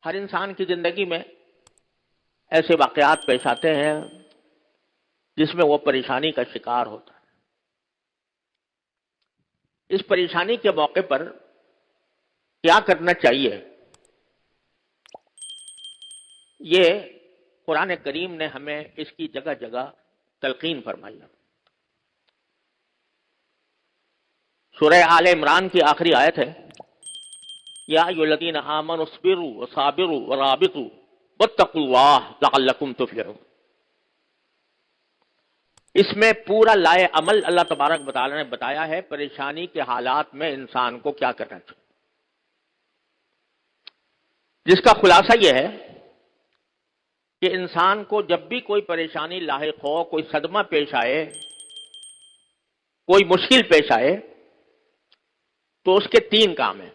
ہر انسان کی زندگی میں ایسے واقعات پیش آتے ہیں جس میں وہ پریشانی کا شکار ہوتا ہے. اس پریشانی کے موقع پر کیا کرنا چاہیے، یہ قرآن کریم نے ہمیں اس کی جگہ جگہ تلقین فرمائی ہے. سورہ آل عمران کی آخری آیت ہے، یا ایھا الذین آمنوا اصبروا وصابروا ورابطوا واتقوا اللہ لعلکم تفلحون. اس میں پورا لائے عمل اللہ تبارک و تعالی نے بتایا ہے پریشانی کے حالات میں انسان کو کیا کرنا چاہیے، جس کا خلاصہ یہ ہے کہ انسان کو جب بھی کوئی پریشانی لاحق ہو، کوئی صدمہ پیش آئے، کوئی مشکل پیش آئے، تو اس کے 3 کام ہیں.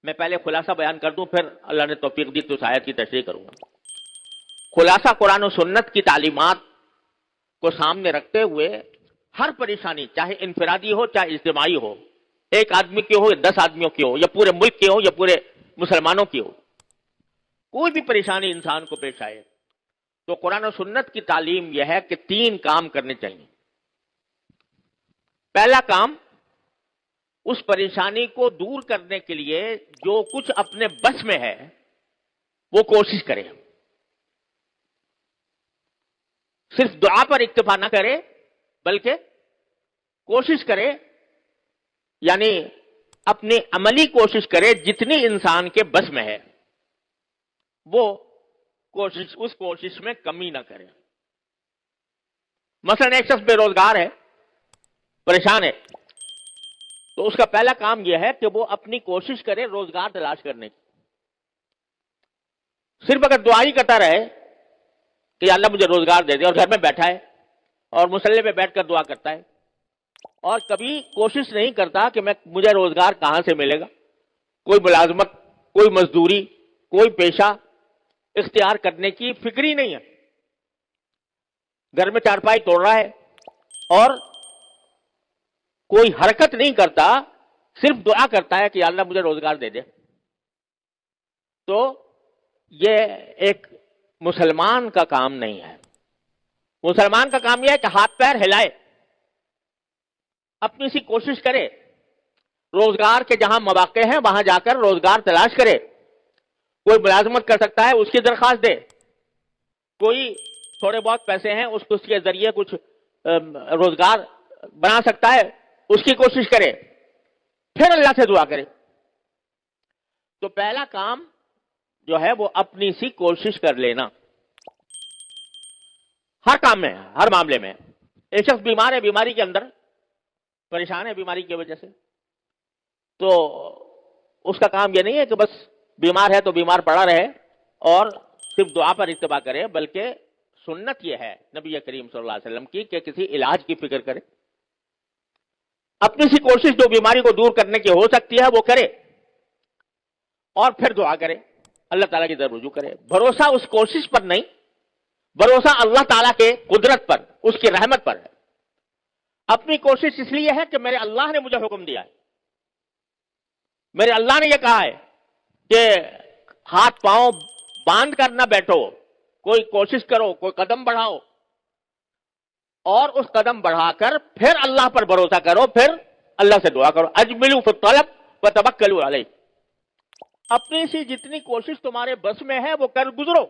میں پہلے خلاصہ بیان کر دوں، پھر اللہ نے توفیق دی تو اس آیت کی تشریح کروں گا. خلاصہ قرآن و سنت کی تعلیمات کو سامنے رکھتے ہوئے ہر پریشانی چاہے انفرادی ہو چاہے اجتماعی ہو، ایک آدمی کی ہو یا 10 آدمیوں کی ہو یا پورے ملک کی ہو یا پورے مسلمانوں کی ہو، کوئی بھی پریشانی انسان کو پیش آئے تو قرآن و سنت کی تعلیم یہ ہے کہ 3 کام کرنے چاہیے. پہلا کام، اس پریشانی کو دور کرنے کے لیے جو کچھ اپنے بس میں ہے وہ کوشش کرے. صرف دعا پر اکتفا نہ کرے بلکہ کوشش کرے، یعنی اپنی عملی کوشش کرے جتنی انسان کے بس میں ہے وہ کوشش، اس کوشش میں کمی نہ کرے. مثلا ایک شخص بے روزگار ہے، پریشان ہے، تو اس کا پہلا کام یہ ہے کہ وہ اپنی کوشش کرے روزگار تلاش کرنے کی. صرف اگر دعا ہی کرتا رہے کہ یا اللہ مجھے روزگار دے دے، اور گھر میں بیٹھا ہے اور مصلی پہ بیٹھ کر دعا کرتا ہے اور کبھی کوشش نہیں کرتا کہ مجھے روزگار کہاں سے ملے گا، کوئی ملازمت، کوئی مزدوری، کوئی پیشہ اختیار کرنے کی فکر ہی نہیں ہے، گھر میں چارپائی توڑ رہا ہے اور کوئی حرکت نہیں کرتا، صرف دعا کرتا ہے کہ یا اللہ مجھے روزگار دے دے، تو یہ ایک مسلمان کا کام نہیں ہے. مسلمان کا کام یہ ہے کہ ہاتھ پیر ہلائے، اپنی سی کوشش کرے، روزگار کے جہاں مواقع ہیں وہاں جا کر روزگار تلاش کرے. کوئی ملازمت کر سکتا ہے اس کی درخواست دے، کوئی تھوڑے بہت پیسے ہیں اس کے ذریعے کچھ روزگار بنا سکتا ہے اس کی کوشش کرے، پھر اللہ سے دعا کرے. تو پہلا کام جو ہے وہ اپنی سی کوشش کر لینا، ہر کام میں، ہر معاملے میں. ایک شخص بیمار ہے، بیماری کے اندر پریشان ہے بیماری کی وجہ سے، تو اس کا کام یہ نہیں ہے کہ بس بیمار ہے تو بیمار پڑا رہے اور صرف دعا پر اتباع کرے، بلکہ سنت یہ ہے نبی کریم صلی اللہ علیہ وسلم کی کہ کسی علاج کی فکر کرے، اپنی سی کوشش جو بیماری کو دور کرنے کی ہو سکتی ہے وہ کرے اور پھر دعا کرے، اللہ تعالیٰ کی طرف رجوع کرے. بھروسہ اس کوشش پر نہیں، بھروسہ اللہ تعالیٰ کے قدرت پر، اس کی رحمت پر ہے. اپنی کوشش اس لیے ہے کہ میرے اللہ نے مجھے حکم دیا ہے، میرے اللہ نے یہ کہا ہے کہ ہاتھ پاؤں باندھ کر نہ بیٹھو، کوئی کوشش کرو، کوئی قدم بڑھاؤ اور اس قدم بڑھا کر پھر اللہ پر بھروسہ کرو، پھر اللہ سے دعا کرو. اجملوا فی الطلب وتوکلوا علیہ. اپنی سی جتنی کوشش تمہارے بس میں ہے وہ کر گزرو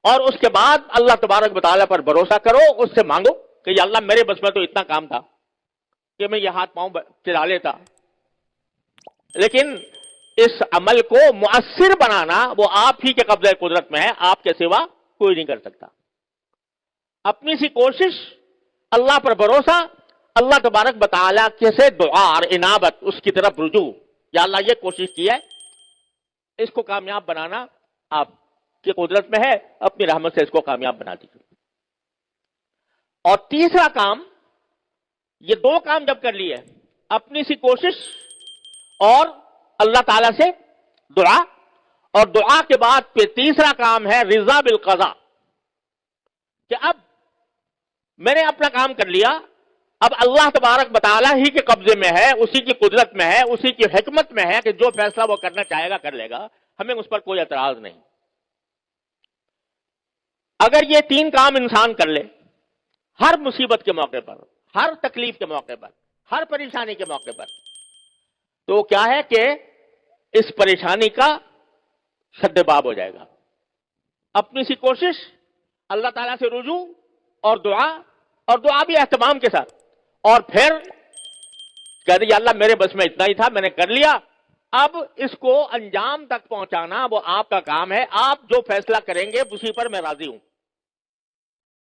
اور اس کے بعد اللہ تبارک و تعالیٰ پر بھروسہ کرو، اس سے مانگو کہ یا اللہ میرے بس میں تو اتنا کام تھا کہ میں یہ ہاتھ پاؤں چلا لیتا، لیکن اس عمل کو مؤثر بنانا وہ آپ ہی کے قبضہ قدرت میں ہے، آپ کے سوا کوئی نہیں کر سکتا. اپنی سی کوشش، اللہ پر بھروسہ، اللہ تبارک و تعالیٰ سے دعا اور انابت، اس کی طرف رجوع. یا اللہ یہ کوشش کی ہے، اس کو کامیاب بنانا آپ کی قدرت میں ہے، اپنی رحمت سے اس کو کامیاب بنا دیجیے. اور تیسرا کام، یہ 2 کام جب کر لیے، اپنی سی کوشش اور اللہ تعالی سے دعا، اور دعا کے بعد پھر تیسرا کام ہے رضا بالقضاء، کہ اب میں نے اپنا کام کر لیا، اب اللہ تبارک بتعالیٰ ہی کے قبضے میں ہے، اسی کی قدرت میں ہے، اسی کی حکمت میں ہے کہ جو فیصلہ وہ کرنا چاہے گا کر لے گا، ہمیں اس پر کوئی اعتراض نہیں۔ اگر یہ تین کام انسان کر لے ہر مصیبت کے موقع پر، ہر تکلیف کے موقع پر، ہر پریشانی کے موقع پر، تو کیا ہے کہ اس پریشانی کا سد باب ہو جائے گا۔ اپنی سی کوشش، اللہ تعالیٰ سے رجوع اور دعا بھی اہتمام کے ساتھ، اور پھر کہہ دیا اللہ میرے بس میں اتنا ہی تھا، میں نے کر لیا، اب اس کو انجام تک پہنچانا وہ آپ کا کام ہے، آپ جو فیصلہ کریں گے اسی پر میں راضی ہوں۔